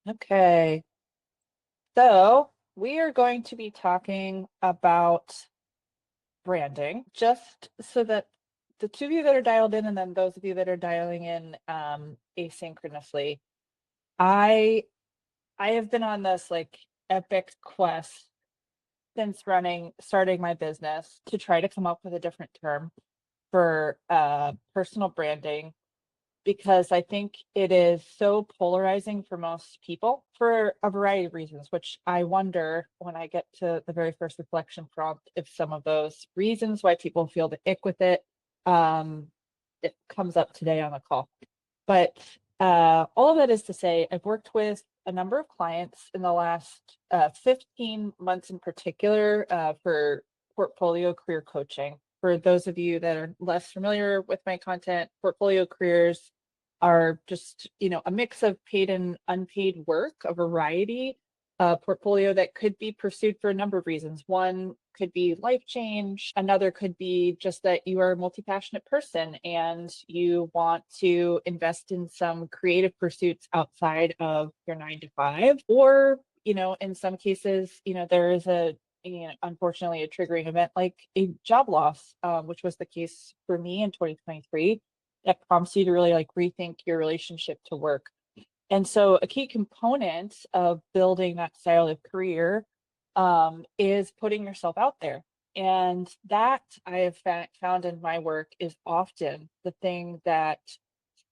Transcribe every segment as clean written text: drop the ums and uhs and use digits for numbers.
Okay, so we are going to be talking about branding, just so that the two of you that are dialed in and then those of you that are dialing in asynchronously. I I have been on this like epic quest since starting my business to try to come up with a different term for personal branding because I think it is so polarizing for most people for a variety of reasons, which I wonder when I get to the very first reflection prompt if some of those reasons why people feel the ick with um, it comes up today on the call. But all of that is to say, I've worked with a number of clients in the last 15 months in particular for portfolio career coaching. For those of you that are less familiar with my content, portfolio careers are just, a mix of paid and unpaid work, a variety portfolio that could be pursued for a number of reasons. One could be life change. Another could be just that you are a multi-passionate person and you want to invest in some creative pursuits outside of your 9 to 5. Or, in some cases, there is unfortunately a triggering event like a job loss, which was the case for me in 2023, that prompts you to really like rethink your relationship to work. And so a key component of building that style of career is putting yourself out there. And that I have found in my work is often the thing that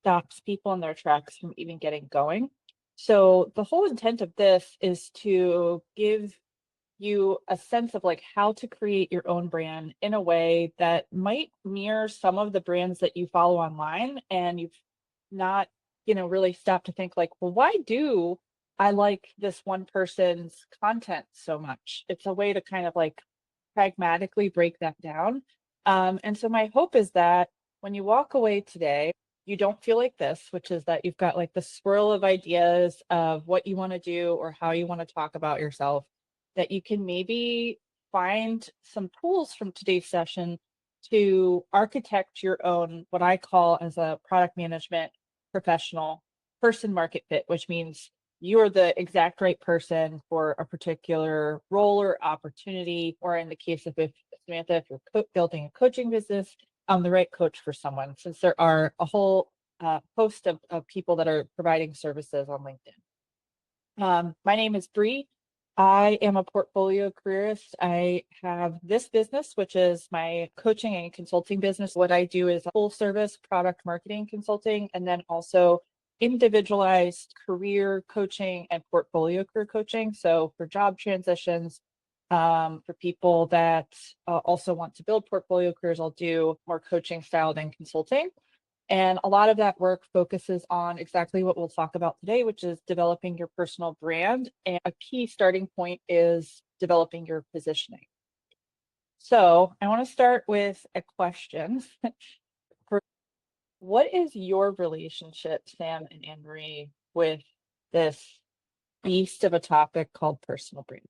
stops people in their tracks from even getting going. So the whole intent of this is to give you a sense of like how to create your own brand in a way that might mirror some of the brands that you follow online and you've not really stopped to think like, well, why do I like this one person's content so much? It's a way to kind of like pragmatically break that down. And so my hope is that when you walk away today, you don't feel like this, which is that you've got like the swirl of ideas of what you want to do or how you want to talk about yourself, that you can maybe find some tools from today's session to architect your own, what I call as a product management professional, person market fit, which means you're the exact right person for a particular role or opportunity, or in the case of if Samantha, if you're building a coaching business, I'm the right coach for someone, since there are a whole host of people that are providing services on LinkedIn. My name is Brie. I am a portfolio careerist. I have this business, which is my coaching and consulting business. What I do is full service product marketing consulting, and then also individualized career coaching and portfolio career coaching. So for job transitions, for people that also want to build portfolio careers, I'll do more coaching style than consulting. And a lot of that work focuses on exactly what we'll talk about today, which is developing your personal brand. And a key starting point is developing your positioning. So I want to start with a question. For what is your relationship, Sam and Anne-Marie, with this beast of a topic called personal brand?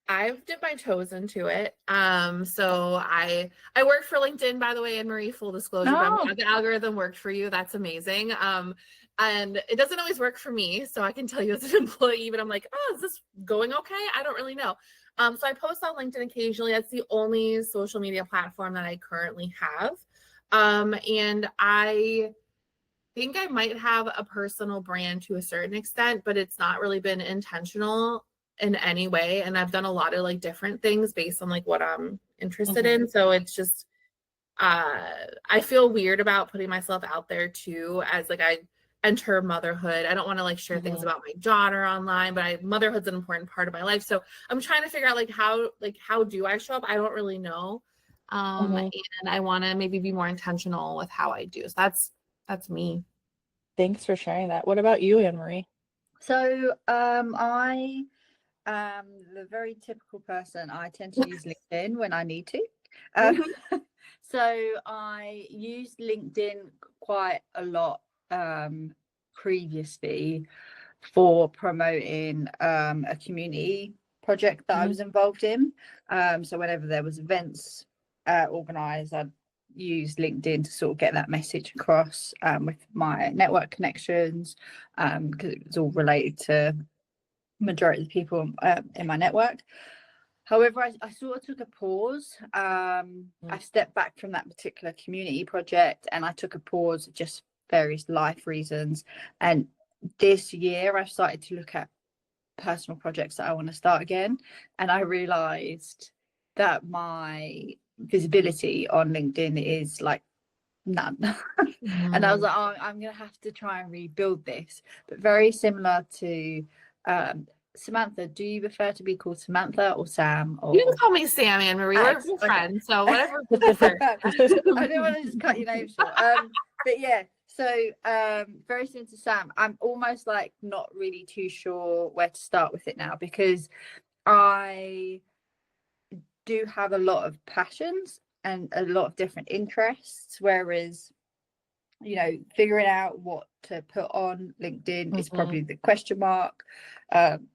I've dipped my toes into it. So I work for LinkedIn, by the way, and Marie, full disclosure, but I'm Oh, glad the algorithm worked for you. That's amazing. And it doesn't always work for me. So I can tell you as an employee, but I'm like, oh, is this going okay? I don't really know. So I post on LinkedIn occasionally. That's the only social media platform that I currently have. And I think I might have a personal brand to a certain extent, but it's not really been intentional in any way. And I've done a lot of like different things based on like what I'm interested mhm. in. So it's just I feel weird about putting myself out there too as like I enter motherhood. I don't want to like share things Mhm. about my daughter online, but motherhood's an important part of my life. So I'm trying to figure out like how do I show up? I don't really know. Mhm. And I want to maybe be more intentional with how I do. So that's me. Thanks for sharing that. What about you, Anne-Marie? So I am the very typical person. I tend to use LinkedIn when I need to. Um, Mhm. so I used LinkedIn quite a lot previously for promoting a community project that I Mhm. was involved in. So whenever there was events organized, I'd use LinkedIn to sort of get that message across with my network connections, because it's all related to majority of the people in my network. However, I sort of took a pause. I stepped back from that particular community project, and I took a pause, just various life reasons. And this year I've started to look at personal projects that I want to start again. And I realized that my visibility on LinkedIn is like none. And I was like, oh, I'm going to have to try and rebuild this. But very similar to Samantha, do you prefer to be called Samantha or Sam? Or... You can call me Sam, Anne Marie. We're friends, so whatever you prefer. I didn't want to just cut your name short. But yeah, so very similar to Sam. I'm almost like not really too sure where to start with it now, because I do have a lot of passions and a lot of different interests, whereas, you know, figuring out what to put on LinkedIn is probably the question mark. And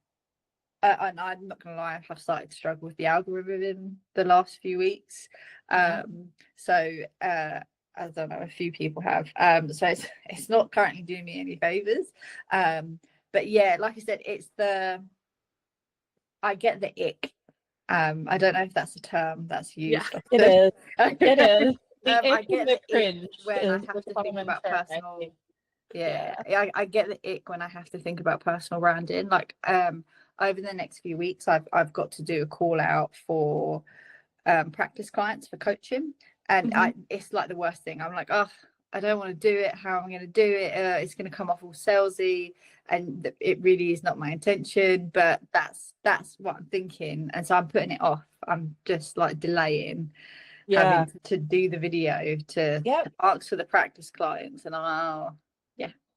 I'm not gonna lie, I have started to struggle with the algorithm in the last few weeks. So I don't know, a few people have. So it's not currently doing me any favors. But yeah, like I said, I get the ick. I don't know if that's a term that's used. Yeah, it is. It is. I get the cringe ick when I have to think about personal. I get the ick when I have to think about personal branding. Like over the next few weeks, I've got to do a call out for practice clients for coaching, and it's like the worst thing. I'm like, oh, I don't want to do it. How am I going to do it? It's going to come off all salesy, and it really is not my intention. But that's what I'm thinking, and so I'm putting it off. I'm just like delaying having to do the video to ask for the practice clients, and I'm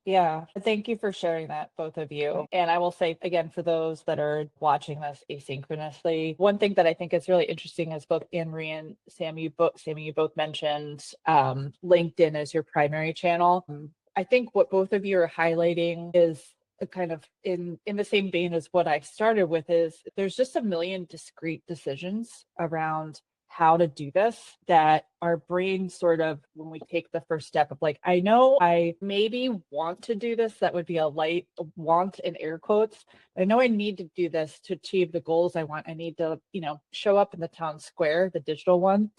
Yeah, thank you for sharing that, both of you. And I will say again, for those that are watching this asynchronously, one thing that I think is really interesting is both Anne Marie and Sam, you both mentioned LinkedIn as your primary channel. I think what both of you are highlighting is a kind of in the same vein as what I started with, is there's just a million discrete decisions around how to do this that our brain sort of, when we take the first step of like, I know I maybe want to do this, that would be a light want in air quotes. I know I need to do this to achieve the goals I want. I need to, you know, show up in the town square, the digital one.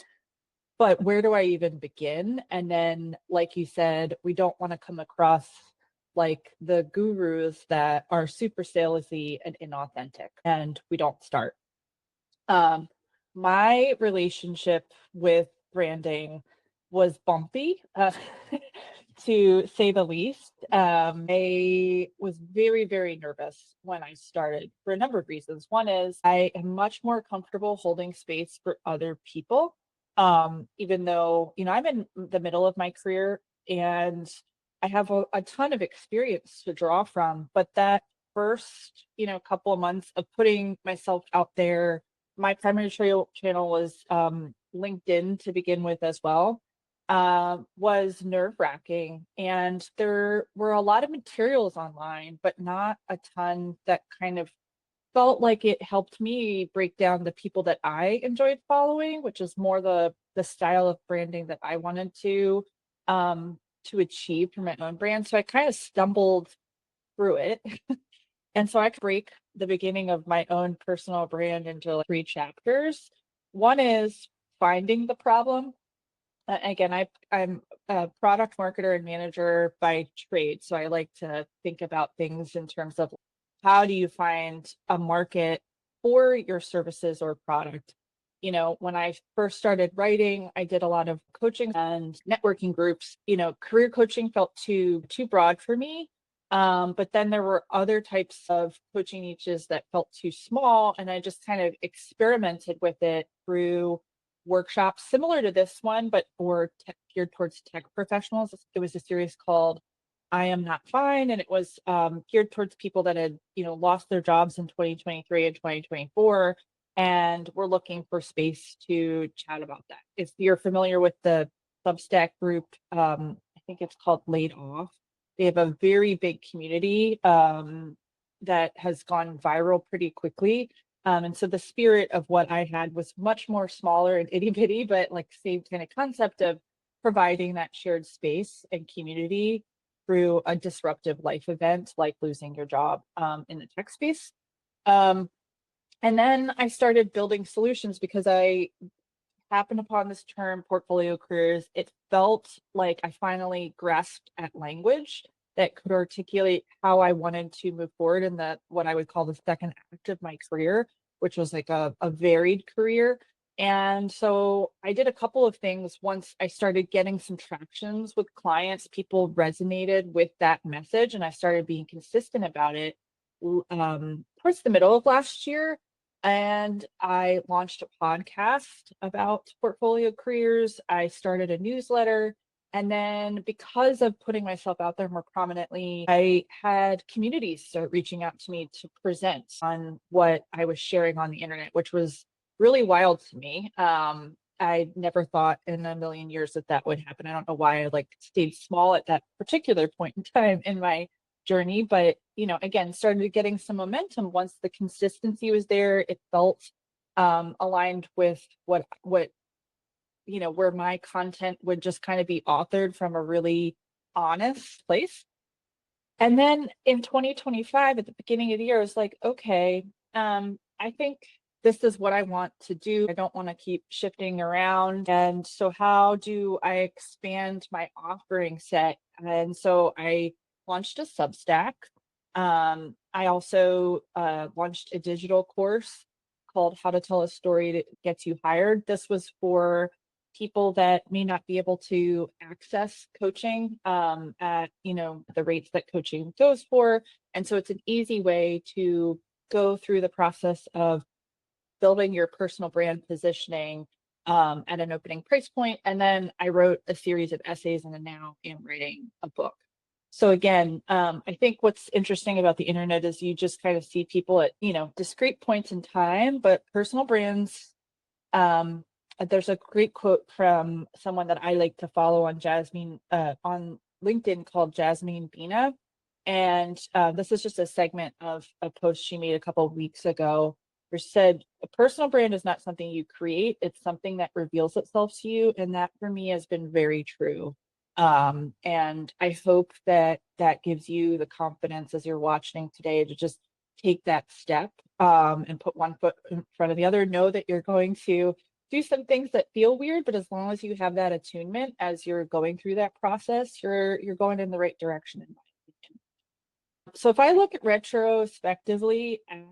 But where do I even begin? And then, like you said, we don't want to come across like the gurus that are super salesy and inauthentic, and we don't start. My relationship with branding was bumpy, to say the least. I was very, very nervous when I started for a number of reasons. One is I am much more comfortable holding space for other people, even though, you know, I'm in the middle of my career and I have a ton of experience to draw from. But that first, you know, couple of months of putting myself out there, my primary channel was LinkedIn to begin with as well, was nerve-wracking. And there were a lot of materials online, but not a ton that kind of felt like it helped me break down the people that I enjoyed following, which is more the style of branding that I wanted to achieve for my own brand. So I kind of stumbled through it. And so I could break the beginning of my own personal brand into like 3 chapters. One is finding the problem. Again, I'm a product marketer and manager by trade. So I like to think about things in terms of how do you find a market for your services or product. You know, when I first started writing, I did a lot of coaching and networking groups. You know, career coaching felt too broad for me. But then there were other types of coaching niches that felt too small. And I just kind of experimented with it through workshops similar to this one, but for geared towards tech professionals. It was a series called I Am Not Fine. And it was geared towards people that had, you know, lost their jobs in 2023 and 2024 and were looking for space to chat about that. If you're familiar with the Substack group, I think it's called Laid Off. They have a very big community that has gone viral pretty quickly. And so the spirit of what I had was much more smaller and itty bitty, but like same kind of concept of providing that shared space and community through a disruptive life event like losing your job in the tech space. Um, and then I started building solutions because I happened upon this term portfolio careers. It felt like I finally grasped at language that could articulate how I wanted to move forward in the what I would call the second act of my career, which was like a varied career. And so I did a couple of things. Once I started getting some tractions with clients, people resonated with that message, and I started being consistent about it towards the middle of last year. And I launched a podcast about portfolio careers. I started a newsletter. And then because of putting myself out there more prominently, I had communities start reaching out to me to present on what I was sharing on the internet, which was really wild to me. I never thought in a million years that that would happen. I don't know why I like stayed small at that particular point in time in my journey, but again, started getting some momentum once the consistency was there. It felt aligned with what where my content would just kind of be authored from a really honest place. And then in 2025, at the beginning of the year, I was like, okay, I think this is what I want to do. I don't want to keep shifting around. And so, how do I expand my offering set? And so, I launched a Substack. I also launched a digital course called How to Tell a Story That Gets You Hired. This was for people that may not be able to access coaching at the rates that coaching goes for. And so it's an easy way to go through the process of building your personal brand positioning at an opening price point. And then I wrote a series of essays and now am writing a book. So again, I think what's interesting about the internet is you just kind of see people at discrete points in time, but personal brands, there's a great quote from someone that I like to follow on on LinkedIn called Jasmine Bina. And this is just a segment of a post she made a couple of weeks ago, where she said, a personal brand is not something you create, it's something that reveals itself to you. And that for me has been very true. And I hope that that gives you the confidence as you're watching today to just take that step and put one foot in front of the other. Know that you're going to do some things that feel weird, but as long as you have that attunement as you're going through that process, you're going in the right direction, in my opinion. So if I look at retrospectively at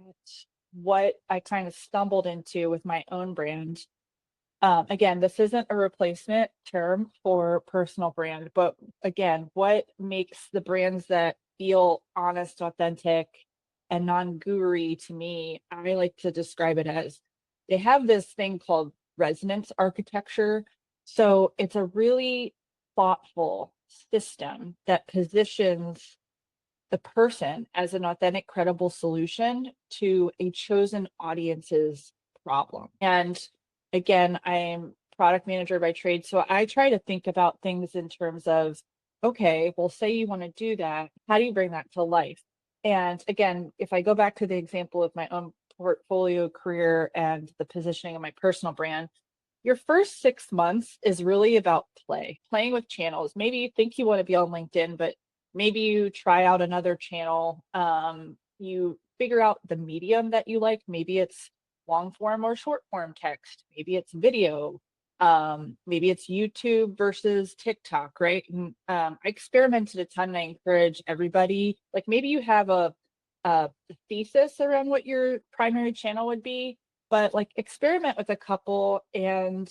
what I kind of stumbled into with my own brand, again, this isn't a replacement term for personal brand, but again, what makes the brands that feel honest, authentic, and non-guru to me, I like to describe it as they have this thing called resonance architecture. So it's a really thoughtful system that positions the person as an authentic, credible solution to a chosen audience's problem. And again, I'm product manager by trade. So I try to think about things in terms of, okay, well, say you want to do that. How do you bring that to life? And again, if I go back to the example of my own portfolio career and the positioning of my personal brand, your first 6 months is really about playing with channels. Maybe you think you want to be on LinkedIn, but maybe you try out another channel. You figure out the medium that you like. Maybe it's long form or short form text. Maybe it's video. Maybe it's YouTube versus TikTok, right? And I experimented a ton, and I encourage everybody, like maybe you have a thesis around what your primary channel would be, but like experiment with a couple and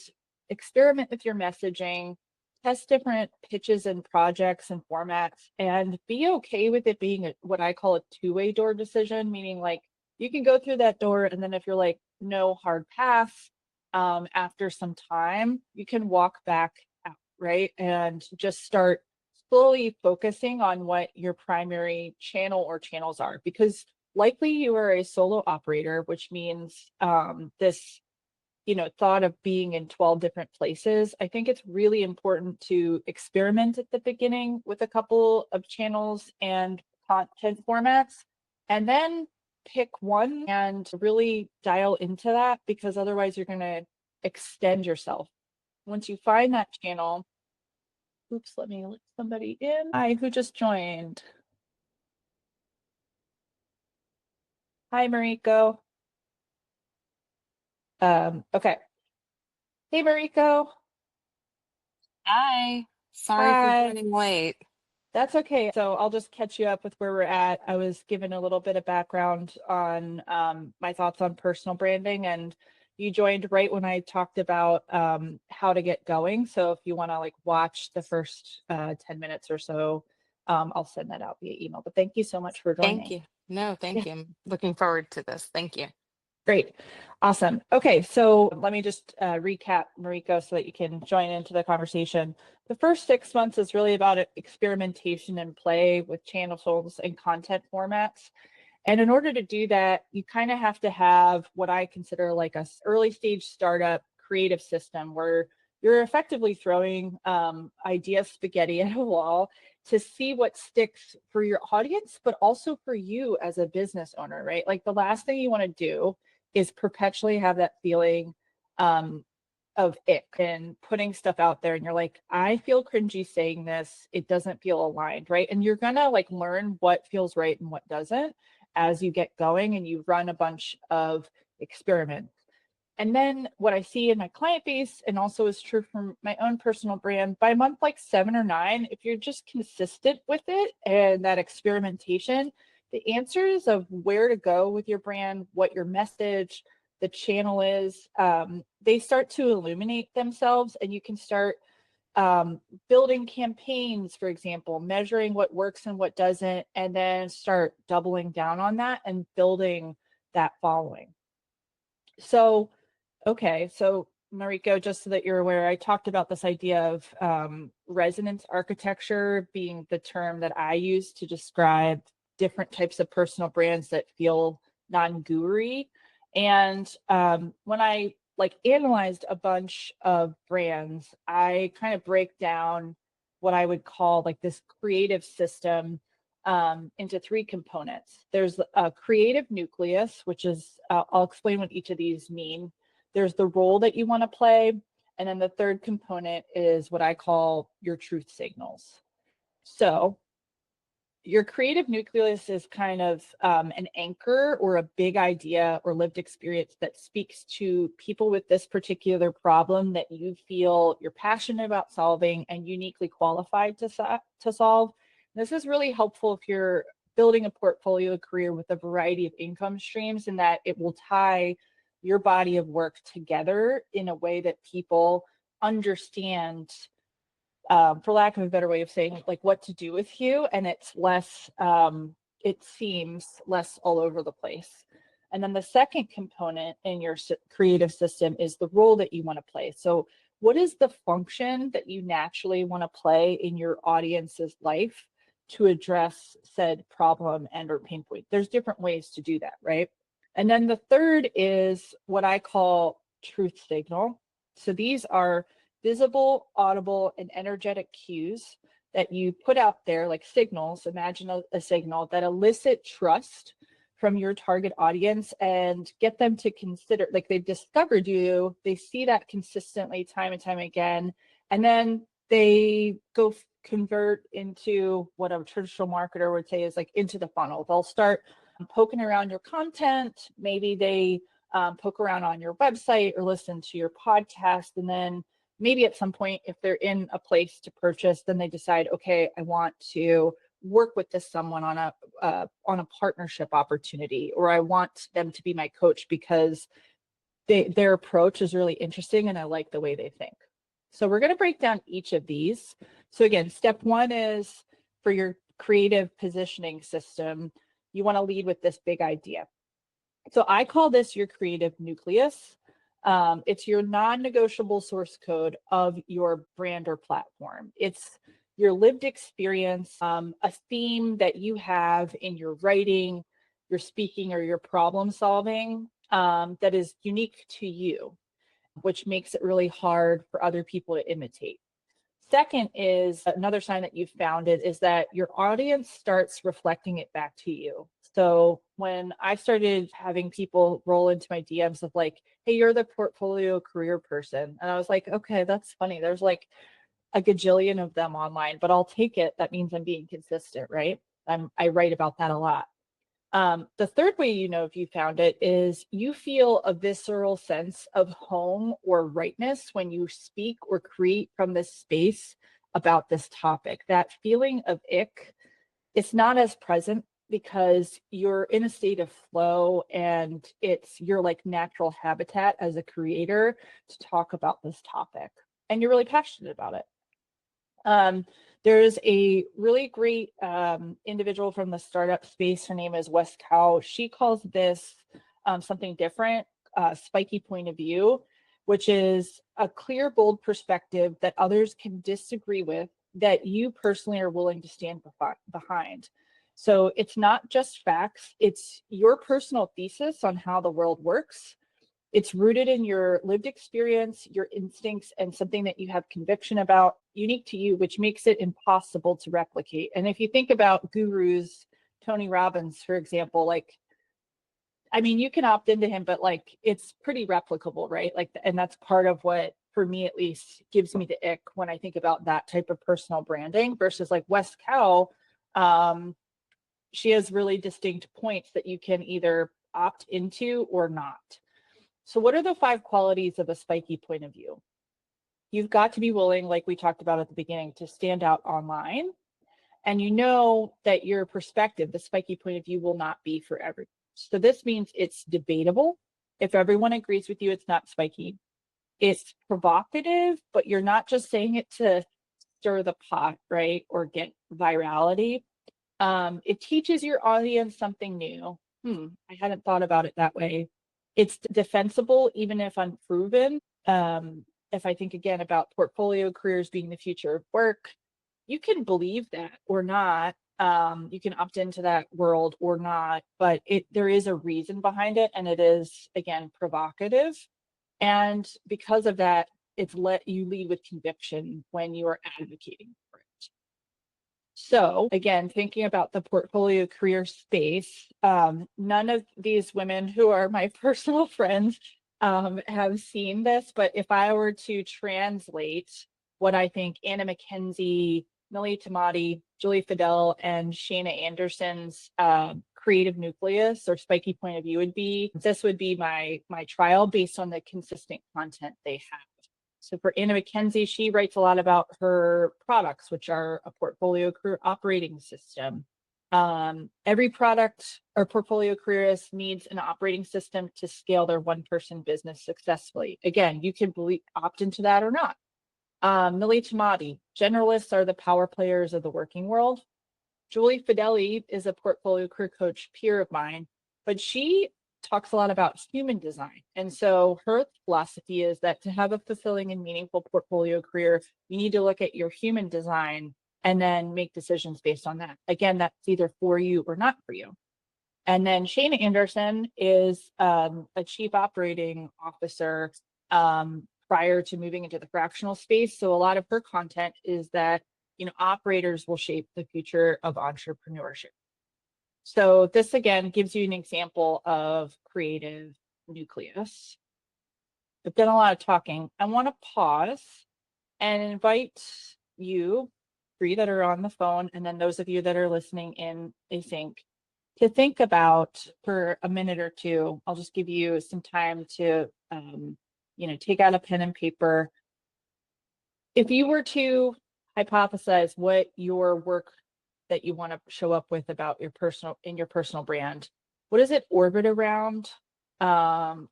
experiment with your messaging, test different pitches and projects and formats, and be okay with it being what I call a two-way door decision, meaning like you can go through that door, and then if you're like no hard pass, after some time, you can walk back out, right? And just start slowly focusing on what your primary channel or channels are, because likely you are a solo operator, which means this thought of being in 12 different places. I think it's really important to experiment at the beginning with a couple of channels and content formats, and then pick one and really dial into that, because otherwise you're going to extend yourself. Once you find that channel, oops, let me let somebody in. Hi, who just joined? Hi, Mariko. Okay. Hey, Mariko. Hi. Sorry for Hi. joining late. That's okay. So I'll just catch you up with where we're at. I was given a little bit of background on my thoughts on personal branding, and you joined right when I talked about how to get going. So if you want to like watch the first 10 minutes or so, I'll send that out via email. But thank you so much for Thank joining. you. No, Yeah. thank you. I'm looking forward to this. Thank you. Great. Awesome. Okay, so let me just recap, Mariko, so that you can join into the conversation. The first 6 months is really about experimentation and play with channels and content formats. And in order to do that, you kind of have to have what I consider like a early stage startup creative system where you're effectively throwing idea spaghetti at a wall to see what sticks for your audience, but also for you as a business owner, right? Like the last thing you want to do is perpetually have that feeling of ick and putting stuff out there and you're like, I feel cringy saying this, it doesn't feel aligned, right? And you're gonna like learn what feels right and what doesn't as you get going and you run a bunch of experiments. And then what I see in my client base, and also is true for my own personal brand, by month like 7 or 9, if you're just consistent with it and that experimentation, the answers of where to go with your brand, what your message, the channel is, they start to illuminate themselves, and you can start building campaigns, for example, measuring what works and what doesn't, and then start doubling down on that and building that following. So, okay, so Mariko, just so that you're aware, I talked about this idea of resonance architecture being the term that I use to describe different types of personal brands that feel non-guru-y. And when I like analyzed a bunch of brands, I kind of break down what I would call like this creative system into 3 components. There's a creative nucleus, which is, I'll explain what each of these mean. There's the role that you want to play. And then the third component is what I call your truth signals. So your creative nucleus is kind of an anchor or a big idea or lived experience that speaks to people with this particular problem that you feel you're passionate about solving and uniquely qualified to solve. This is really helpful if you're building a portfolio career with a variety of income streams, in that it will tie your body of work together in a way that people understand, for lack of a better way of saying, like what to do with you, and it's less, it seems less all over the place. And then the second component in your creative system is the role that you want to play. So what is the function that you naturally want to play in your audience's life to address said problem and or pain point? There's different ways to do that, right? And then the third is what I call truth signal. So these are visible, audible, and energetic cues that you put out there, like signals. Imagine a signal that elicit trust from your target audience and get them to consider, like they've discovered you, they see that consistently time and time again, and then they go convert into what a traditional marketer would say is like into the funnel. They'll start poking around your content. Maybe they poke around on your website or listen to your podcast, and then maybe at some point, if they're in a place to purchase, then they decide, okay, I want to work with this someone on a partnership opportunity, or I want them to be my coach because their approach is really interesting and I like the way they think. So we're going to break down each of these. So again, step 1 is for your creative positioning system, you want to lead with this big idea. So I call this your creative nucleus. It's your non-negotiable source code of your brand or platform. It's your lived experience, a theme that you have in your writing, your speaking, or your problem solving that is unique to you, which makes it really hard for other people to imitate. Second is another sign that you've found it is that your audience starts reflecting it back to you. So when I started having people roll into my DMs of like, hey, you're the portfolio career person. And I was like, okay, that's funny. There's like a gajillion of them online, but I'll take it. That means I'm being consistent, right? I write about that a lot. The third way you know if you found it is you feel a visceral sense of home or rightness when you speak or create from this space about this topic. That feeling of ick, it's not as present because you're in a state of flow and it's your like natural habitat as a creator to talk about this topic and you're really passionate about it. There's a really great individual from the startup space. Her name is Wes Cow. She calls this something different, spiky point of view, which is a clear, bold perspective that others can disagree with, that you personally are willing to stand behind. So it's not just facts, it's your personal thesis on how the world works. It's rooted in your lived experience, your instincts, and something that you have conviction about, unique to you, which makes it impossible to replicate. And if you think about gurus, Tony Robbins, for example, like, I mean, you can opt into him, but like, it's pretty replicable, right? Like, and that's part of what, for me at least, gives me the ick when I think about that type of personal branding versus like West Cow. She has really distinct points that you can either opt into or not. So what are the 5 qualities of a spiky point of view? You've got to be willing, like we talked about at the beginning, to stand out online. And you know that your perspective, the spiky point of view, will not be for everyone. So this means it's debatable. If everyone agrees with you, it's not spiky. It's provocative, but you're not just saying it to stir the pot, right? Or get virality. It teaches your audience something new. I hadn't thought about it that way. It's defensible, even if unproven. If I think again about portfolio careers being the future of work, you can believe that or not. You can opt into that world or not, but there is a reason behind it, and it is again provocative. And because of that, it's let you lead with conviction when you are advocating for it. So again, thinking about the portfolio career space, none of these women who are my personal friends have seen this, but if I were to translate what I think Anna McKenzie, Millie Tamati, Julie Fidel, and Shana Anderson's creative nucleus or spiky point of view would be, this would be my trial based on the consistent content they have. So for Anna McKenzie, she writes a lot about her products, which are a portfolio career operating system. Every product or portfolio careerist needs an operating system to scale their one-person business successfully. Again, you can opt into that or not. Millie Tamati, generalists are the power players of the working world. Julie Fideli is a portfolio career coach peer of mine, but she talks a lot about human design. And so her philosophy is that to have a fulfilling and meaningful portfolio career, you need to look at your human design and then make decisions based on that. Again, that's either for you or not for you. And then Shana Anderson is a chief operating officer prior to moving into the fractional space. So a lot of her content is that, you know, operators will shape the future of entrepreneurship. So this again gives you an example of creative nucleus. I've done a lot of talking. I want to pause and invite you, 3 that are on the phone, and then those of you that are listening in async, to think about for a minute or two. I'll just give you some time to, take out a pen and paper. If you were to hypothesize what your work that you want to show up with about your personal brand, what does it orbit around?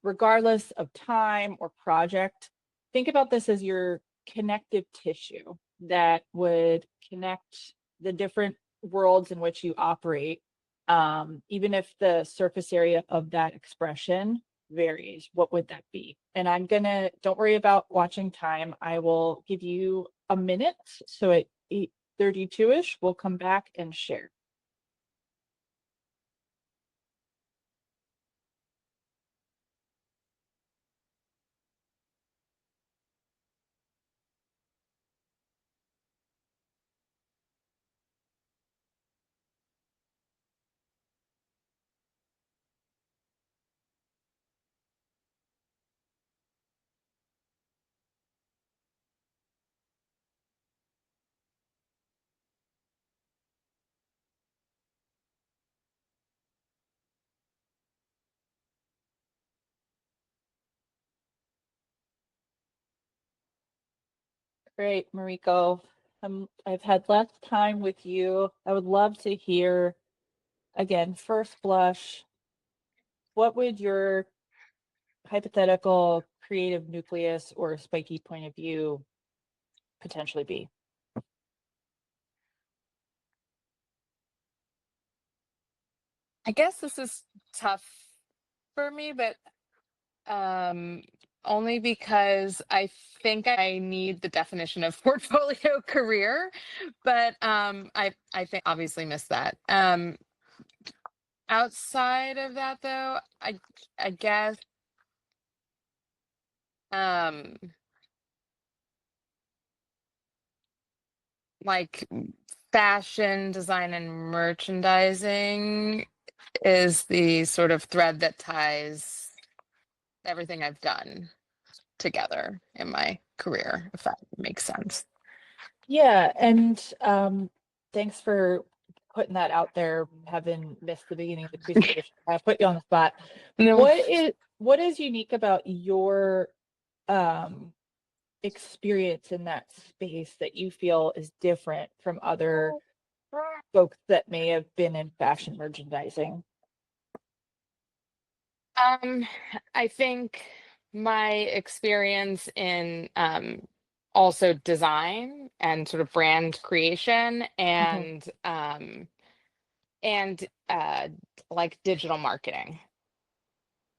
Regardless of time or project, think about this as your connective tissue that would connect the different worlds in which you operate. Even if the surface area of that expression varies, what would that be? And don't worry about watching time. I will give you a minute. So at 8:32-ish, we'll come back and share. Great, Mariko. I've had less time with you. I would love to hear, again, first blush, what would your hypothetical creative nucleus or spiky point of view potentially be? I guess this is tough for me, but um, only because I think I need the definition of portfolio career, but I think obviously missed that. Outside of that though, I guess um like fashion design and merchandising is the sort of thread that ties everything I've done together in my career, if that makes sense. Yeah, and thanks for putting that out there. Having missed the beginning of the presentation, I put you on the spot. No. What is unique about your um experience in that space that you feel is different from other folks that may have been in fashion merchandising? Um, I think my experience in also design and sort of brand creation Mhm. and like digital marketing.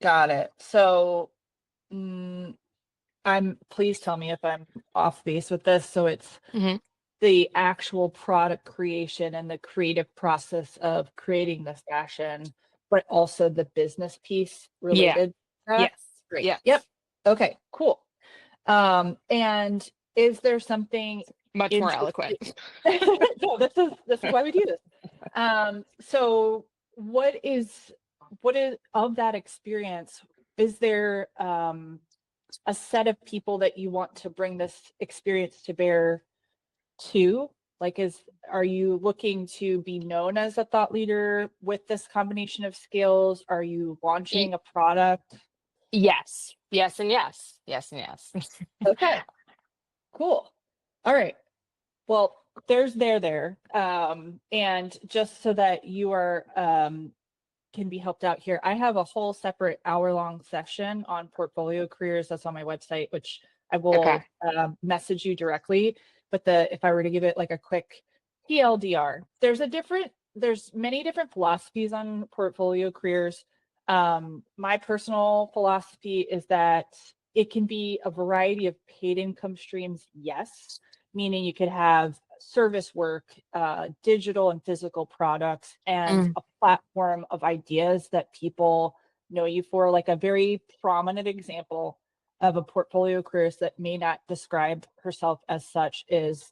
Got it. So, please tell me if I'm off base with this. So it's Hmm. the actual product creation and the creative process of creating the fashion, but also the business piece Yeah. related to that. Yes. Great. Yes. Yep. Okay, cool. And is there something Much more interesting? eloquent. No, this is why we do this. So what is of that experience? Is there a set of people that you want to bring this experience to bear to? Like, are you looking to be known as a thought leader with this combination of skills? Are you Y- launching a product? yes. Yes and yes. Yes and yes. Okay, cool. All right. Well, there's there. And just so that you are can be helped out here, I have a whole separate hour-long session on portfolio careers that's on my website, which I Okay. will message you directly. But if I were to give it like a quick TLDR, there's many different philosophies on portfolio careers. My personal philosophy is that it can be a variety of paid income streams, yes, meaning you could have service work, digital and physical products, and Mm. a platform of ideas that people know you for. Like a very prominent example of a portfolio careers that may not describe herself as such is,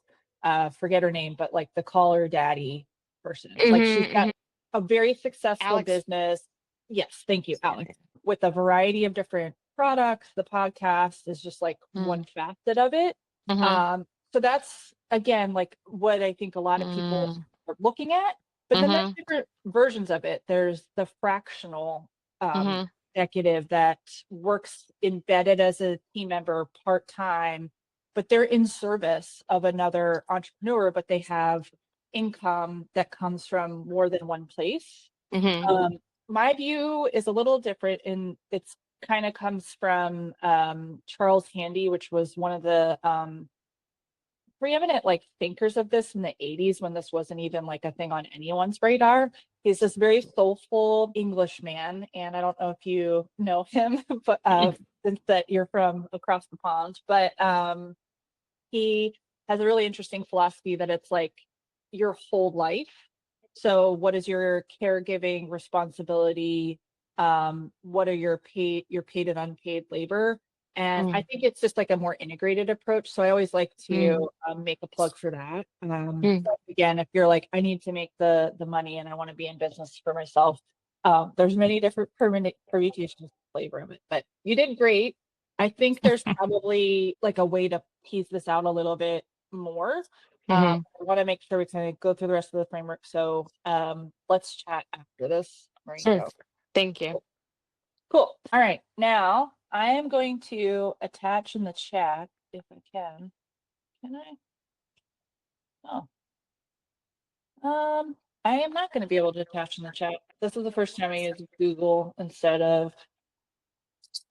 forget her name, but like the Call Her Daddy person. Like she's Hmm. got Hmm. a very successful Alex. business. Yes, thank you, Alex. With a variety of different products. The podcast is just like one facet of it. Mm-hmm. So that's again like what I think a lot of people Mm-hmm. are looking at. But then there's Mm-hmm. different versions of it. There's the fractional Mm-hmm. executive that works embedded as a team member part-time, but they're in service of another entrepreneur, but they have income that comes from more than one place. Mm-hmm. Um, my view is a little different, and it's kind of comes from Charles Handy, which was one of the preeminent like thinkers of this in the 80s when this wasn't even like a thing on anyone's radar. He's this very soulful English man, and I don't know if you know him, but since that you're from across the pond, but he has a really interesting philosophy that it's like your whole life. So what is your caregiving responsibility? What are your paid and unpaid labor? And I think it's just like a more integrated approach. So I always like Mm-hmm. to make a plug for that. But again, if you're like, I need to make the money and I want to be in business for myself, there's many different permutations of flavor of it. But you did great. I think there's probably like a way to tease this out a little bit more. I Mm-hmm. want to make sure we can go through the rest of the framework. So let's chat after this. There you Sure. go. Thank you. Cool. All right. Now I am going to attach in the chat, if I can, Can I? I am not going to be able to attach in the chat. This is the first time I use Google instead of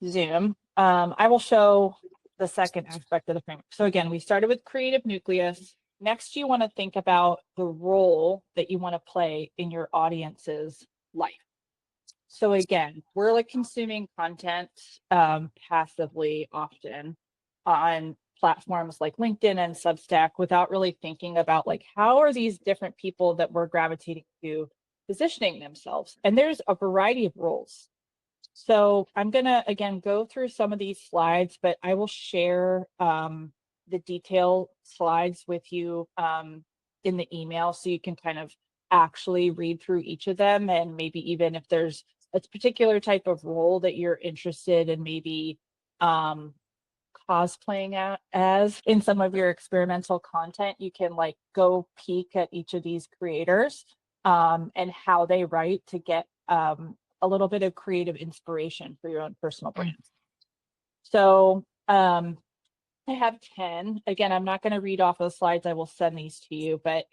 Zoom. I will show the second aspect of the framework. So again, we started with creative nucleus. Next, you want to think about the role that you want to play in your audience's life. So again, we're like consuming content passively often on platforms like LinkedIn and Substack without really thinking about like how are these different people that we're gravitating to positioning themselves. And there's a variety of roles. So I'm gonna again go through some of these slides, but I will share the detail slides with you in the email so you can kind of actually read through each of them, and maybe even if there's a particular type of role that you're interested in maybe cosplaying as in some of your experimental content, you can like go peek at each of these creators and how they write to get a little bit of creative inspiration for your own personal brand. So I have 10. Again, I'm not going to read off those slides. I will send these to you. But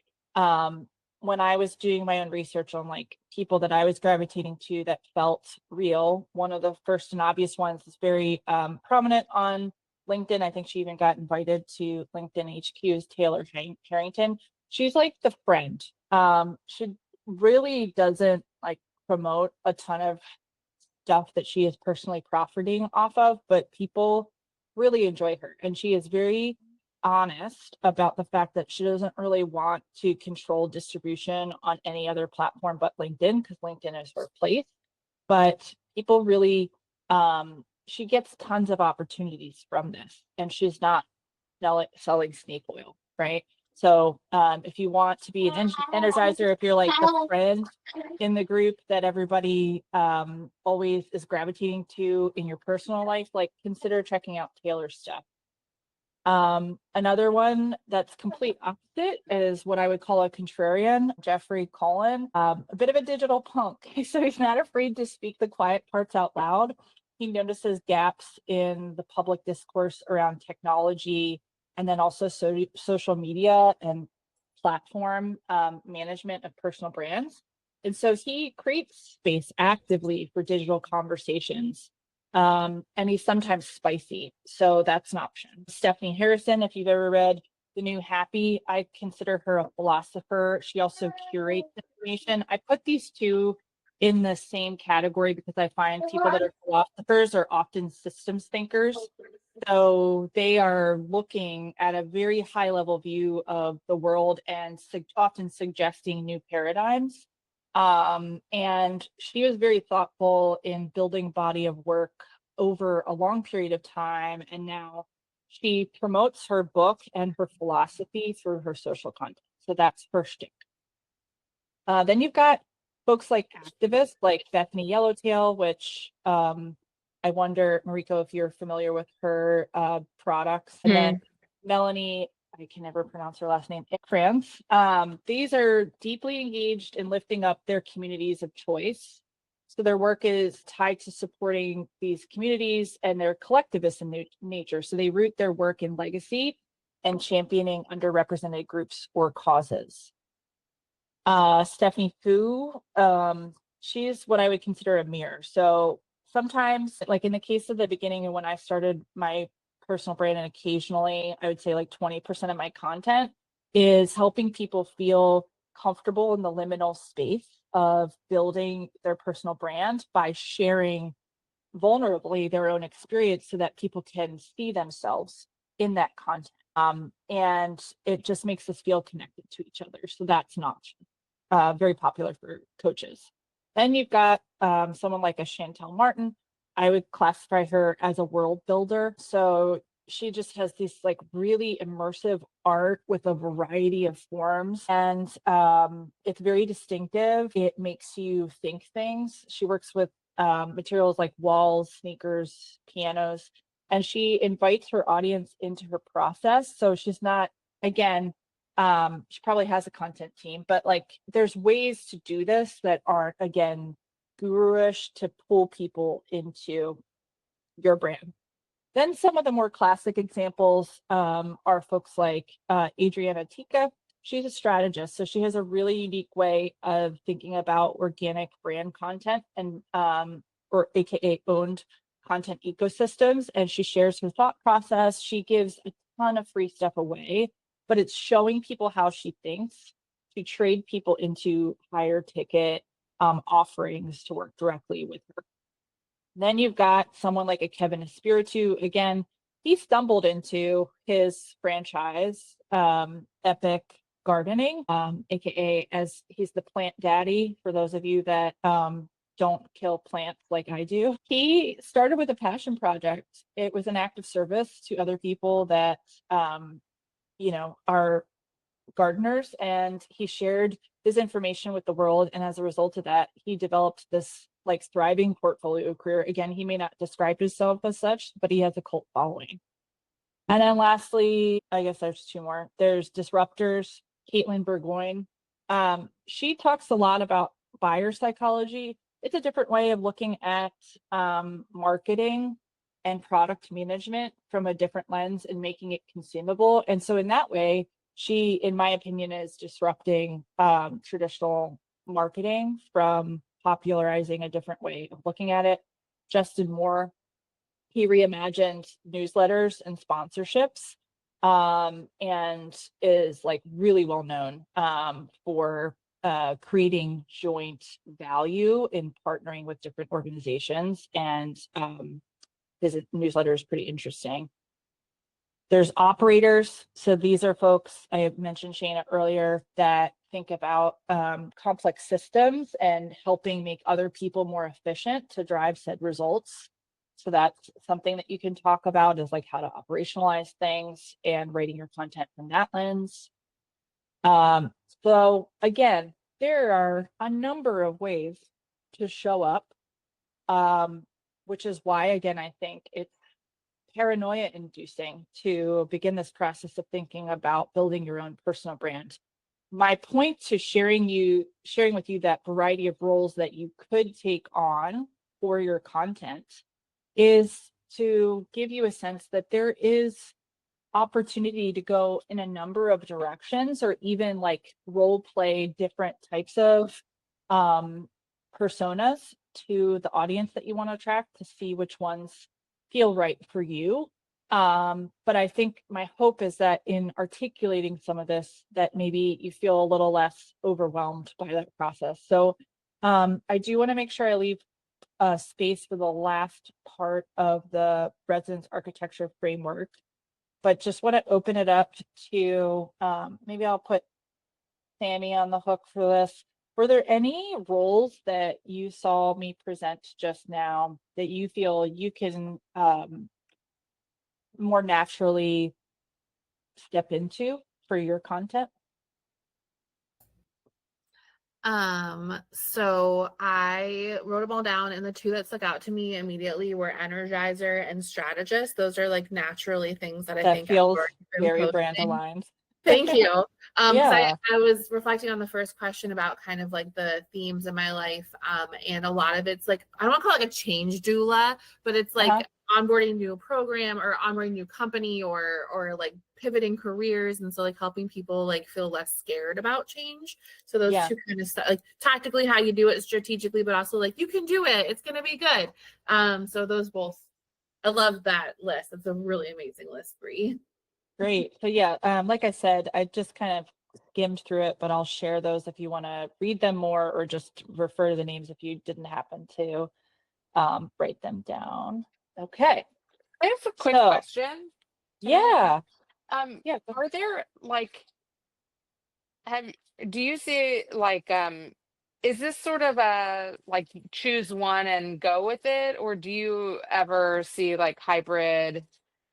when I was doing my own research on like people that I was gravitating to that felt real, one of the first and obvious ones is very prominent on LinkedIn. I think she even got invited to LinkedIn HQ is Taylor Harrington. She's like the friend. She really doesn't like promote a ton of stuff that she is personally profiting off of, but people really enjoy her. And she is very honest about the fact that she doesn't really want to control distribution on any other platform but LinkedIn, because LinkedIn is her place. But people really, she gets tons of opportunities from this, and she's not selling snake oil, right? So if you want to be an energizer, if you're like the friend in the group that everybody always is gravitating to in your personal life, like consider checking out Taylor's stuff. Another one that's complete opposite is what I would call a contrarian, Jeffrey Cullen, a bit of a digital punk. So he's not afraid to speak the quiet parts out loud. He notices gaps in the public discourse around technology and then also social media and platform management of personal brands. And so he creates space actively for digital conversations. And he's sometimes spicy, so that's an option. Stephanie Harrison, if you've ever read The New Happy, I consider her a philosopher. She also curates information. I put these two in the same category because I find people that are philosophers are often systems thinkers. So they are looking at a very high level view of the world and often suggesting new paradigms. And she was very thoughtful in building body of work over a long period of time. And now she promotes her book and her philosophy through her social content. So that's her shtick. Then you've got folks like activists like Bethany Yellowtail, which I wonder, Mariko, if you're familiar with her products. And then Melanie, I can never pronounce her last name, France. These are deeply engaged in lifting up their communities of choice. So their work is tied to supporting these communities, and they're collectivist in nature. So they root their work in legacy and championing underrepresented groups or causes. Stephanie Fu, she's what I would consider a mirror. So sometimes, like in the case of the beginning and when I started my personal brand, and occasionally I would say like 20% of my content is helping people feel comfortable in the liminal space of building their personal brand by sharing vulnerably their own experience so that people can see themselves in that content. And it just makes us feel connected to each other. So that's an option. Very popular for coaches. Then you've got someone like a Chantel Martin. I would classify her as a world builder. So she just has this like really immersive art with a variety of forms, and it's very distinctive. It makes you think things. She works with materials like walls, sneakers, pianos, and she invites her audience into her process. So she's not, again, she probably has a content team, but like there's ways to do this that aren't, again, guru-ish to pull people into your brand. Then some of the more classic examples are folks like Adriana Tika. She's a strategist, so she has a really unique way of thinking about organic brand content and or AKA owned content ecosystems. And she shares her thought process. She gives a ton of free stuff away, but it's showing people how she thinks to trade people into higher ticket offerings to work directly with her. Then you've got someone like a Kevin Espiritu. Again, he stumbled into his franchise, Epic Gardening, aka as he's the plant daddy for those of you that don't kill plants like I do. He started with a passion project. It was an act of service to other people that are gardeners, and he shared his information with the world. And as a result of that, he developed this like thriving portfolio career. Again, he may not describe himself as such, but he has a cult following. And then lastly, I guess there's two more. There's disruptors, Caitlin Burgoyne. She talks a lot about buyer psychology. It's a different way of looking at marketing and product management from a different lens and making it consumable. And so in that way, she, in my opinion, is disrupting traditional marketing from popularizing a different way of looking at it. Justin Moore, he reimagined newsletters and sponsorships and is like really well known for creating joint value in partnering with different organizations. And his newsletter is pretty interesting. There's operators. So these are folks, I mentioned Shana earlier, that think about complex systems and helping make other people more efficient to drive said results. So that's something that you can talk about, is like how to operationalize things and writing your content from that lens. So again, there are a number of ways to show up, which is why, again, I think it's paranoia inducing to begin this process of thinking about building your own personal brand. My point to sharing with you that variety of roles that you could take on for your content is to give you a sense that there is opportunity to go in a number of directions, or even like role play different types of personas to the audience that you want to attract, to see which ones feel right for you. But I think my hope is that in articulating some of this, that maybe you feel a little less overwhelmed by that process. So I do want to make sure I leave space for the last part of the residence architecture framework, but just want to open it up to maybe I'll put Sammy on the hook for this. Were there any roles that you saw me present just now that you feel you can more naturally step into for your content? So I wrote them all down, and the two that stuck out to me immediately were energizer and strategist. Those are like naturally things that I think feels very brand aligned. Thank you. Yeah. I was reflecting on the first question about kind of like the themes in my life. And a lot of it's like, I don't want to call it like a change doula, but it's like onboarding a new program or onboarding a new company or like pivoting careers. And so like helping people like feel less scared about change. So those two kind of stuff, like tactically how you do it strategically, but also like you can do it. It's going to be good. So those both, I love that list. It's a really amazing list, Brie. Great. So yeah, like I said, I just kind of skimmed through it, but I'll share those if you want to read them more, or just refer to the names if you didn't happen to write them down. Okay. I have a quick question. Yeah. Are there like, do you see like, is this sort of a like choose one and go with it, or do you ever see like hybrid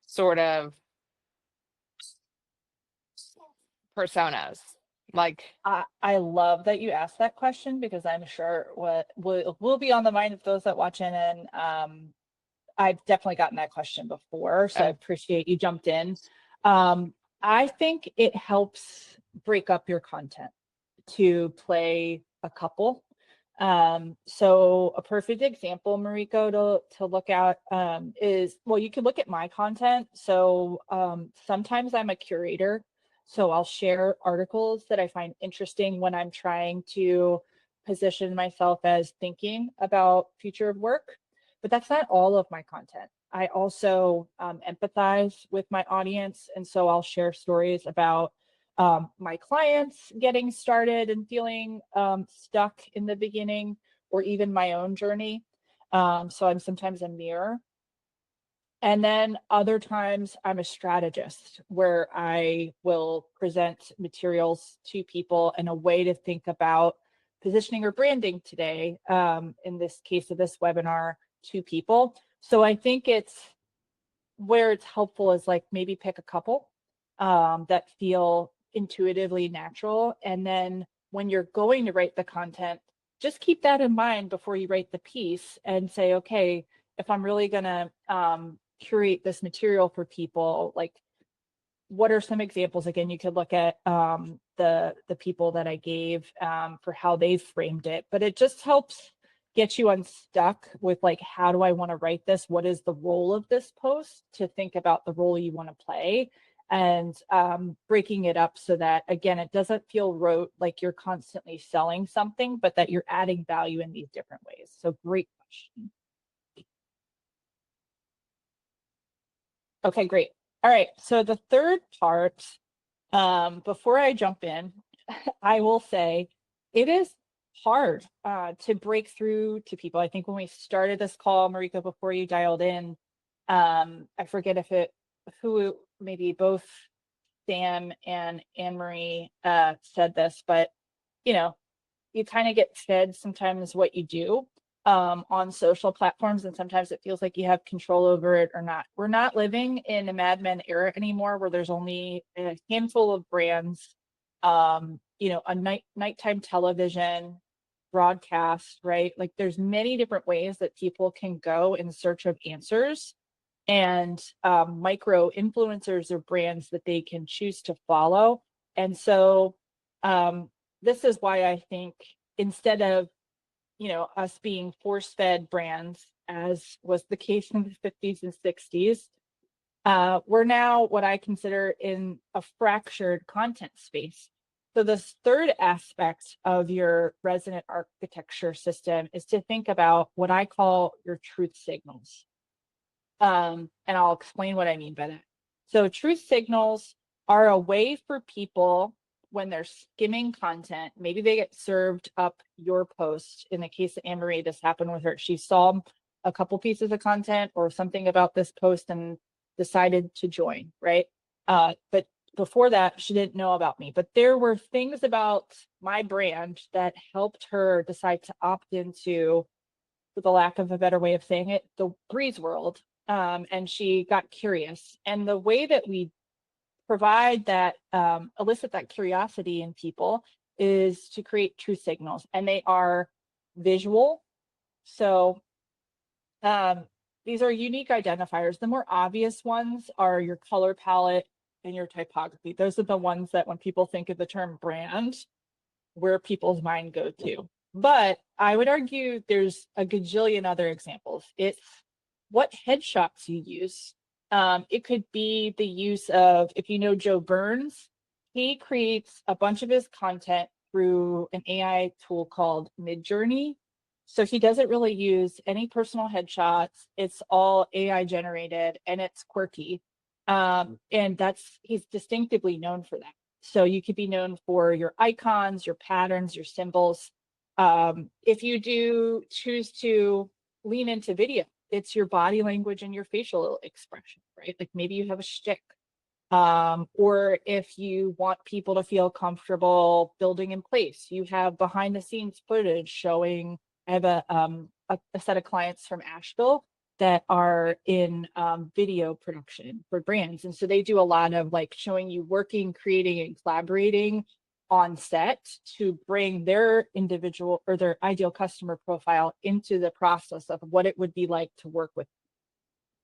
sort of personas? Like, I love that you asked that question, because I'm sure what will be on the mind of those that watch in, and I've definitely gotten that question before, so I appreciate you jumped in. I think it helps break up your content to play a couple. So a perfect example, Mariko, to look at is, well, you can look at my content. So sometimes I'm a curator. So I'll share articles that I find interesting when I'm trying to position myself as thinking about future of work. But that's not all of my content. I also empathize with my audience. And so I'll share stories about my clients getting started and feeling stuck in the beginning, or even my own journey. So I'm sometimes a mirror. And then other times I'm a strategist, where I will present materials to people and a way to think about positioning or branding today, in this case of this webinar, to people. So I think it's where it's helpful is like maybe pick a couple that feel intuitively natural. And then when you're going to write the content, just keep that in mind before you write the piece and say, okay, if I'm really going to curate this material for people, like what are some examples? Again, you could look at the people that I gave for how they framed it, but it just helps get you unstuck with like, how do I want to write this? What is the role of this post? To think about the role you want to play, and breaking it up so that, again, it doesn't feel rote, like you're constantly selling something, but that you're adding value in these different ways. So great question. Okay, great. All right, so the third part, before I jump in, I will say it is hard to break through to people. I think when we started this call, Mariko, before you dialed in, I forget if who, maybe both Sam and Anne Marie said this, but you know, you kind of get fed sometimes what you do on social platforms, and sometimes it feels like you have control over it or not. We're not living in a Mad Men era anymore, where there's only a handful of brands, a nighttime television broadcast, right? Like there's many different ways that people can go in search of answers, and micro influencers or brands that they can choose to follow. And so this is why I think, instead of us being force-fed brands, as was the case in the 50s and 60s, we're now what I consider in a fractured content space. So this third aspect of your resonant architecture system is to think about what I call your truth signals. And I'll explain what I mean by that. So truth signals are a way for people, when they're skimming content, maybe they get served up your post. In the case of Anne Marie, this happened with her. She saw a couple pieces of content or something about this post and decided to join, right? But before that, she didn't know about me. But there were things about my brand that helped her decide to opt into, for the lack of a better way of saying it, the Bree's world. And she got curious. And the way that we provide that, elicit that curiosity in people, is to create true signals. And they are visual. So these are unique identifiers. The more obvious ones are your color palette and your typography. Those are the ones that when people think of the term brand, where people's mind go to. But I would argue there's a gajillion other examples. It's what headshots you use. It could be the use of, if you know Joe Burns, he creates a bunch of his content through an AI tool called Midjourney. So he doesn't really use any personal headshots. It's all AI generated and it's quirky. And he's distinctively known for that. So you could be known for your icons, your patterns, your symbols. If you do choose to lean into video, it's your body language and your facial expression, right? Like maybe you have a shtick. Or if you want people to feel comfortable building in place, you have behind the scenes footage showing. I have a set of clients from Asheville that are in video production for brands. And so they do a lot of like showing you working, creating, and collaborating on set to bring their individual or their ideal customer profile into the process of what it would be like to work with.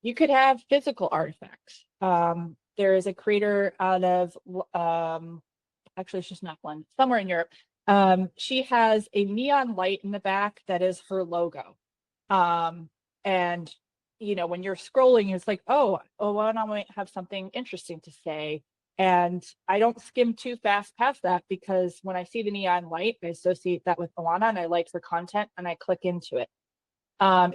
You could have physical artifacts. There is a creator out of, actually it's just not one, somewhere in Europe, She has a neon light in the back that is her logo. And when you're scrolling, it's like, oh, well, I might have something interesting to say. And I don't skim too fast past that, because when I see the neon light, I associate that with Alana and I like her content and I click into it.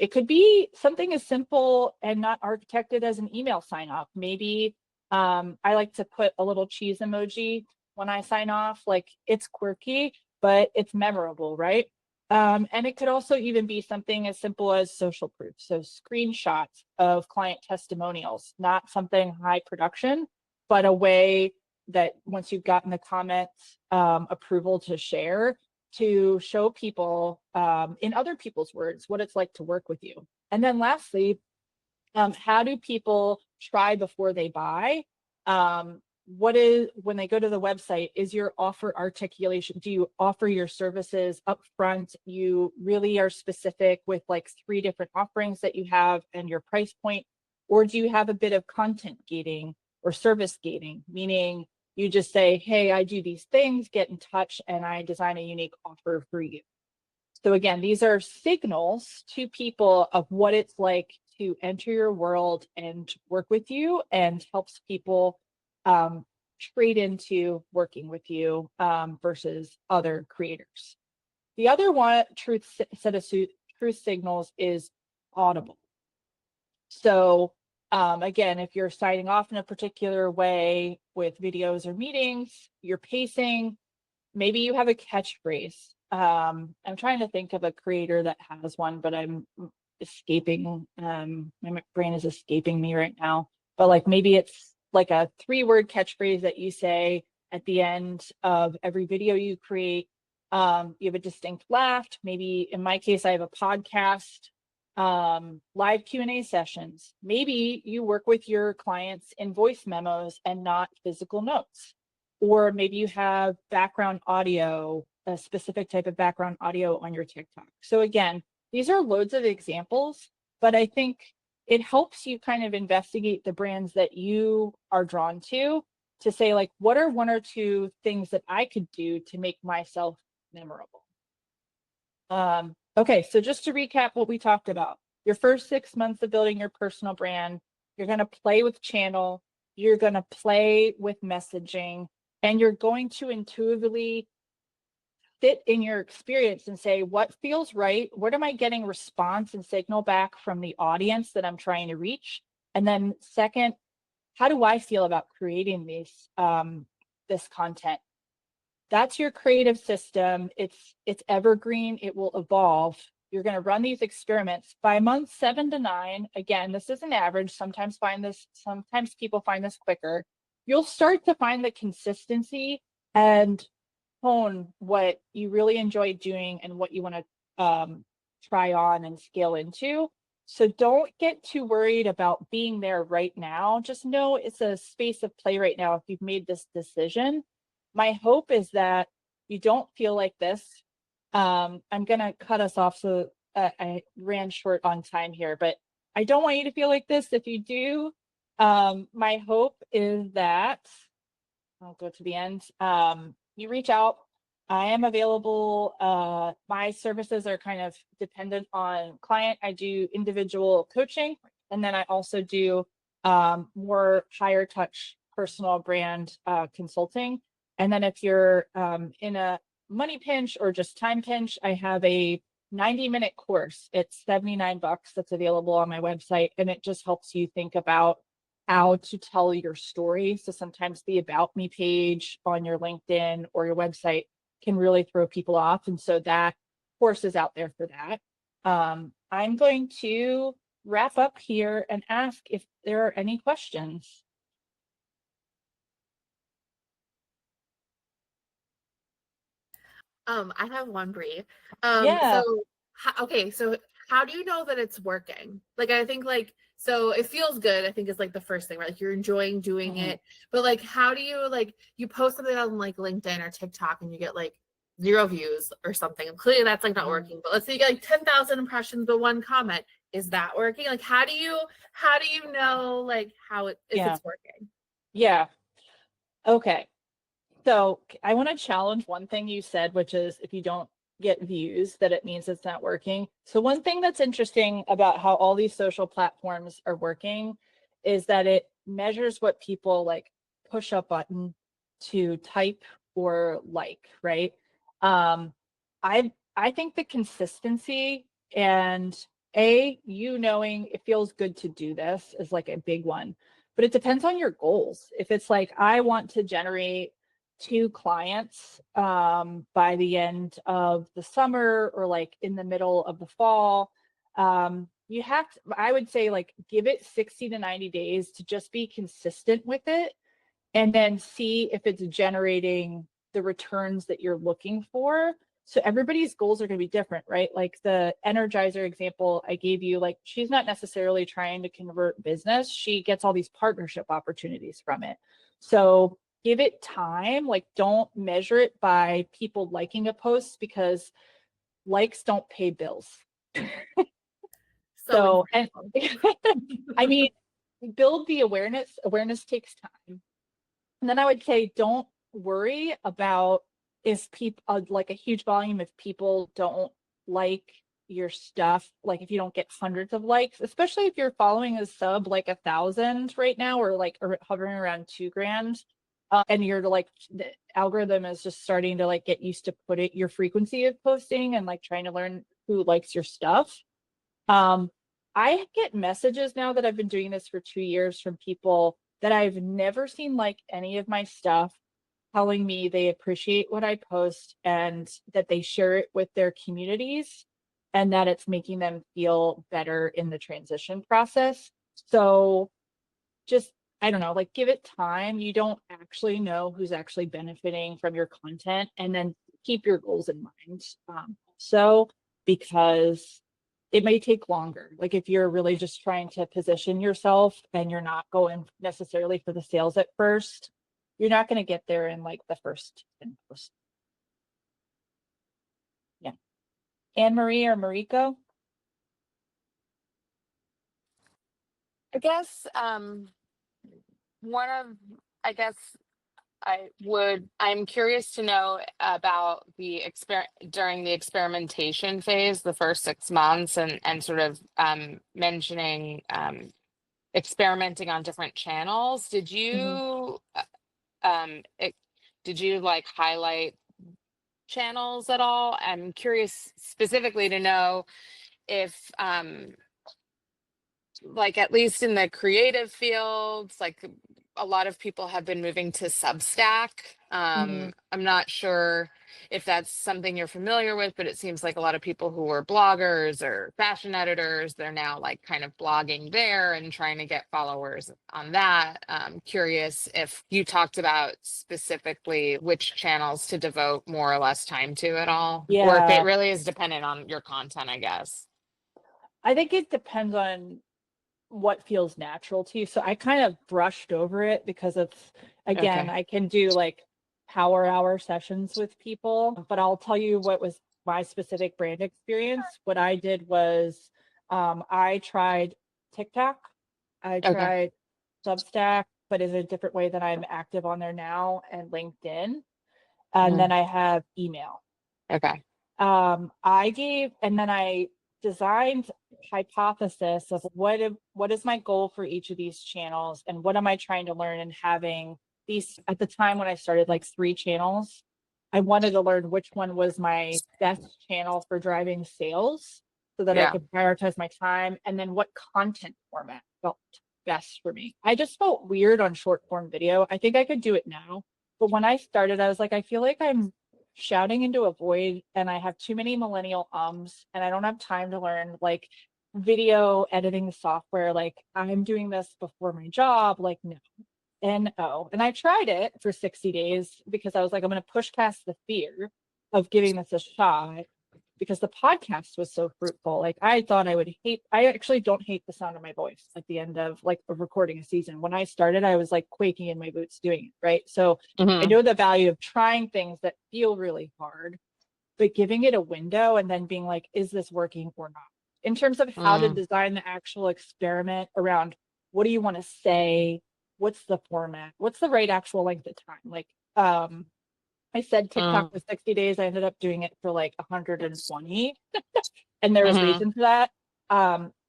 It could be something as simple and not architected as an email sign off. Maybe I like to put a little cheese emoji when I sign off. Like, it's quirky, but it's memorable, right? And it could also even be something as simple as social proof. So screenshots of client testimonials, not something high production, but a way that once you've gotten the comments approval to share, to show people in other people's words what it's like to work with you. And then lastly, how do people try before they buy? What is, when they go to the website, is your offer articulation? Do you offer your services up front? You really are specific with like 3 different offerings that you have and your price point? Or do you have a bit of content gating or service gating, meaning you just say, hey, I do these things, get in touch, and I design a unique offer for you. So again, these are signals to people of what it's like to enter your world and work with you, and helps people trade into working with you versus other creators. The other one, set of truth signals, is audible. So again, if you're signing off in a particular way with videos or meetings, you're pacing, maybe you have a catchphrase. I'm trying to think of a creator that has one, but I'm escaping. My brain is escaping me right now. But like, maybe it's like a 3-word catchphrase that you say at the end of every video you create. You have a distinct laugh. Maybe in my case, I have a podcast, live Q&A sessions. Maybe you work with your clients in voice memos and not physical notes. Or maybe you have background audio, a specific type of background audio on your TikTok. So again, these are loads of examples, but I think it helps you kind of investigate the brands that you are drawn to say, like, what are 1 or 2 things that I could do to make myself memorable? Okay, so just to recap what we talked about, your first 6 months of building your personal brand, you're going to play with channel, you're going to play with messaging, and you're going to intuitively sit in your experience and say, what feels right? What am I getting response and signal back from the audience that I'm trying to reach? And then second, how do I feel about creating this content? That's your creative system. It's evergreen. It will evolve. You're going to run these experiments by month 7 to 9. Again, this is an average. Sometimes people find this quicker. You'll start to find the consistency and hone what you really enjoy doing and what you want to try on and scale into. So don't get too worried about being there right now. Just know it's a space of play right now if you've made this decision. My hope is that you don't feel like this. I'm going to cut us off, so I ran short on time here, but I don't want you to feel like this. If you do, my hope is that, I'll go to the end, you reach out. I am available. My services are kind of dependent on client. I do individual coaching, and then I also do more higher touch personal brand consulting. And then if you're in a money pinch or just time pinch, I have a 90-minute course. It's $79 that's available on my website, and it just helps you think about how to tell your story. So sometimes the About Me page on your LinkedIn or your website can really throw people off. And so that course is out there for that. I'm going to wrap up here and ask if there are any questions. I have one, Brie. Yeah. So how do you know that it's working? Like, I think, like, so it feels good, I think, is like the first thing, right? Like, you're enjoying doing it, but like, how do you, like, you post something on like LinkedIn or TikTok and you get like 0 views or something, and clearly that's like not working. But let's say you get like 10,000 impressions but 1 comment. Is that working? Like, how do you know like if Yeah. it's working? Yeah. Okay. So I want to challenge one thing you said, which is if you don't get views, that it means it's not working. So one thing that's interesting about how all these social platforms are working is that it measures what people like push a button to type or like, right? I think the consistency and you knowing it feels good to do this is like a big one, but it depends on your goals. If it's like, I want to generate 2 clients by the end of the summer or like in the middle of the fall, you have to, I would say like give it 60 to 90 days to just be consistent with it and then see if it's generating the returns that you're looking for. So everybody's goals are going to be different, right? Like the Energizer example I gave you, like she's not necessarily trying to convert business. She gets all these partnership opportunities from it. So give it time. Like don't measure it by people liking a post because likes don't pay bills. So, and I mean, build the awareness. Awareness takes time. And then I would say, don't worry about if people like a huge volume, if people don't like your stuff, like if you don't get hundreds of likes, especially if you're following a sub like 1,000 right now, or like hovering around 2 grand, and you're like the algorithm is just starting to like get used to put it your frequency of posting and like trying to learn who likes your stuff. I get messages now that I've been doing this for 2 years from people that I've never seen like any of my stuff, telling me they appreciate what I post and that they share it with their communities and that it's making them feel better in the transition process. So just, I don't know, like give it time. You don't actually know who's actually benefiting from your content, and then keep your goals in mind. So because it may take longer. Like if you're really just trying to position yourself and you're not going necessarily for the sales at first, you're not going to get there in like the first 10 posts. Yeah. Anne Marie or Mariko? I guess one of I guess I'm curious to know about the during the experimentation phase, the first 6 months, and sort of mentioning experimenting on different channels. Did you did you like highlight channels at all? I'm curious specifically to know if like at least in the creative fields, like a lot of people have been moving to Substack. I'm not sure if that's something you're familiar with, but it seems like a lot of people who were bloggers or fashion editors, they're now like kind of blogging there and trying to get followers on that. Curious if you talked about specifically which channels to devote more or less time to at all, or if it Yeah, really is dependent on your content, I guess. I think it depends on what feels natural to you. So I kind of brushed over it because it's, again, Okay. I can do like power hour sessions with people, but I'll tell you what was my specific brand experience. What I did was I tried TikTok, I Okay. tried Substack, but in a different way that I'm active on there now, and LinkedIn. And then Mhm. I have email. Okay. And then I designed hypothesis of what is my goal for each of these channels and what am I trying to learn, and having these at the time when I started like 3 channels. I wanted to learn which one was my best channel for driving sales so that I Yeah. could prioritize my time, and then what content format felt best for me. I just felt weird on short form video. I think I could do it now, but when I started, I was like, I feel like I'm shouting into a void and I have too many millennial and I don't have time to learn like video editing software. Like I'm doing this before my job. Like no. And I tried it for 60 days because I was like, I'm going to push past the fear of giving this a shot because the podcast was so fruitful. Like I thought I actually don't hate the sound of my voice at the end of like a recording a season. When I started, I was like quaking in my boots doing it. Right. So I Hmm. know the value of trying things that feel really hard, but giving it a window and then being like, is this working or not? In terms of how to Mm. design the actual experiment around what do you want to say? What's the format? What's the right actual length of time? Like, I said TikTok Mm. was 60 days. I ended up doing it for like 120. And there was Mhm. reason for that.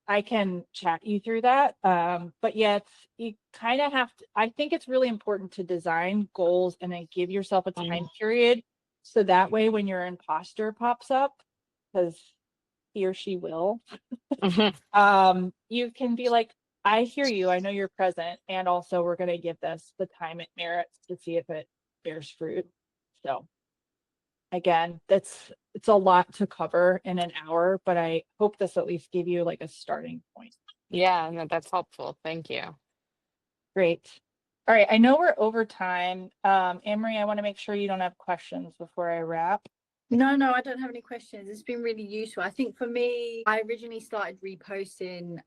I can chat you through that. But yeah, you kind of have to, I think it's really important to design goals and then give yourself a time period. So that way when your imposter pops up, because he or she will, Mhm. you can be like, I hear you, I know you're present, and also we're going to give this the time it merits to see if it bears fruit. So again, it's a lot to cover in an hour, but I hope this at least gave you like a starting point. Yeah, no, that's helpful. Thank you. Great. All right, I know we're over time. Anne-Marie, I want to make sure you don't have questions before I wrap. No, I don't have any questions. It's been really useful. I think for me, I originally started reposting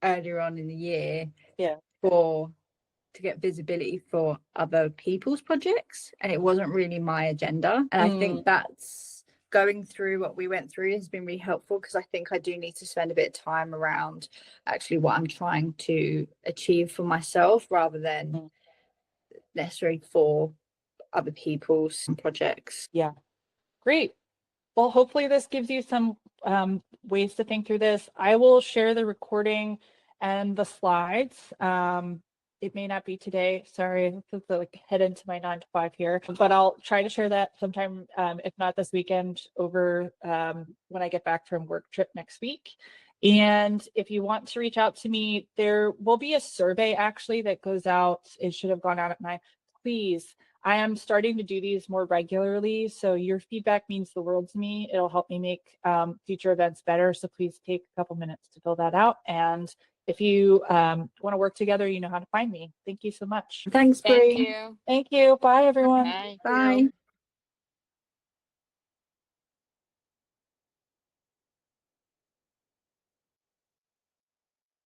earlier on in the year Yeah. to get visibility for other people's projects, and it wasn't really my agenda. And I think that's going through what we went through has been really helpful, because I think I do need to spend a bit of time around actually what I'm trying to achieve for myself rather than necessarily for other people's projects. Yeah. Great. Well, hopefully this gives you some ways to think through this. I will share the recording and the slides. It may not be today. Sorry, I have to like head into my 9 to 5 here, but I'll try to share that sometime, if not this weekend, over when I get back from work trip next week. And if you want to reach out to me, there will be a survey actually that goes out. It should have gone out at 9. Please, I am starting to do these more regularly, so your feedback means the world to me. It'll help me make future events better. So please take a couple minutes to fill that out. And if you want to work together, you know how to find me. Thank you so much. Thanks, Thank Brie. you. Thank you. Bye, everyone. Bye. Bye.